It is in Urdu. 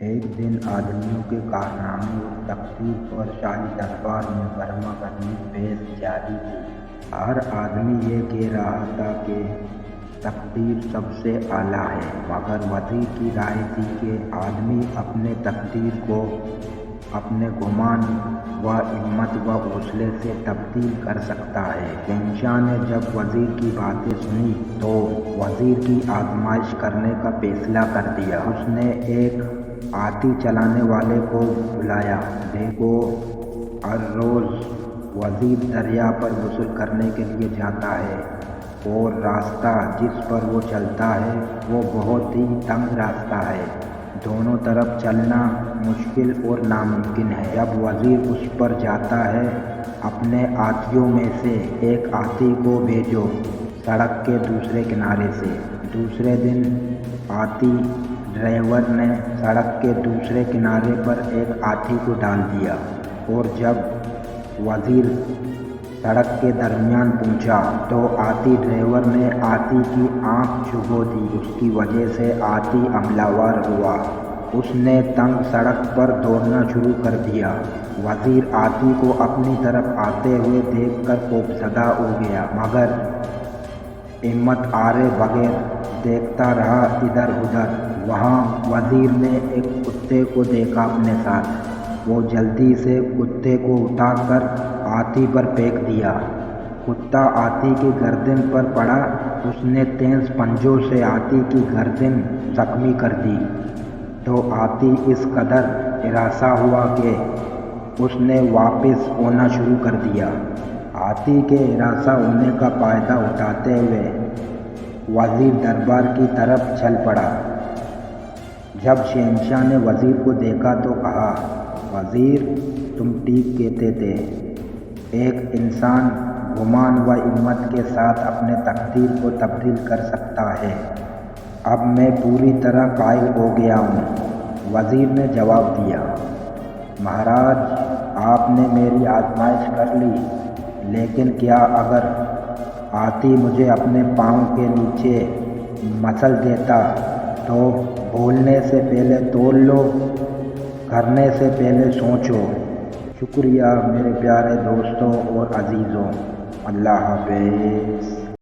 ایک دن آدمیوں کے کارنامے اور تقدیر پر شاہی دربار میں گرما گرمی بحث جاری تھی۔ ہر آدمی یہ کہہ رہا تھا کہ تقدیر سب سے اعلیٰ ہے، مگر وزیر کی رائے تھی کہ آدمی اپنے تقدیر کو اپنے گمان و ہمت و حوصلے سے تبدیل کر سکتا ہے۔ شہنشاہ نے جب وزیر کی باتیں سنی تو وزیر کی آزمائش کرنے کا فیصلہ کر دیا۔ اس نے ایک ہاتھی چلانے والے کو بلایا۔ دیکھو، ہر روز وزیر دریا پر غسل کرنے کے لیے جاتا ہے اور راستہ جس پر وہ چلتا ہے وہ بہت ہی تنگ راستہ ہے۔ دونوں طرف چلنا مشکل اور ناممکن ہے۔ جب وزیر اس پر جاتا ہے، اپنے ہاتھیوں میں سے ایک ہاتھی کو بھیجو سڑک کے دوسرے کنارے سے۔ دوسرے دن ہاتھی ڈرائیور نے سڑک کے دوسرے کنارے پر ایک ہاتھی کو ڈال دیا، اور جب وزیر سڑک کے درمیان پہنچا تو ہاتھی ڈرائیور نے ہاتھی کی آنکھ چبھو دی۔ اس کی وجہ سے ہاتھی حملہ آور ہوا۔ اس نے تنگ سڑک پر دوڑنا شروع کر دیا۔ وزیر ہاتھی کو اپنی طرف آتے ہوئے دیکھ کر خوفزدہ ہو گیا، مگر ہمت ہارے بغیر دیکھتا رہا ادھر ادھر۔ وہاں وزیر نے ایک کتے کو دیکھا اپنے ساتھ۔ وہ جلدی سے کتے کو اٹھا کر ہاتھی پر پھینک دیا۔ کتا ہاتھی کی گردن پر پڑا۔ اس نے تیز پنجوں سے ہاتھی کی گردن زخمی کر دی تو ہاتھی اس قدر ہراساں ہوا کہ اس نے واپس ہونا شروع کر دیا۔ ہاتھی کے ہراساں ہونے کا فائدہ اٹھاتے ہوئے وزیر دربار کی طرف چل پڑا۔ جب شہنشاہ نے وزیر کو دیکھا تو کہا، وزیر، تم ٹھیک کہتے تھے، ایک انسان گمان و ہمت کے ساتھ اپنے تقدیر کو تبدیل کر سکتا ہے۔ اب میں پوری طرح قائل ہو گیا ہوں۔ وزیر نے جواب دیا، مہاراج، آپ نے میری آزمائش کر لی، لیکن کیا اگر ہاتھی مجھے اپنے پاؤں کے نیچے مچل دیتا تو بولنے سے پہلے تول لو، کرنے سے پہلے سوچو۔ شکریہ میرے پیارے دوستوں اور عزیزوں، اللہ حافظ۔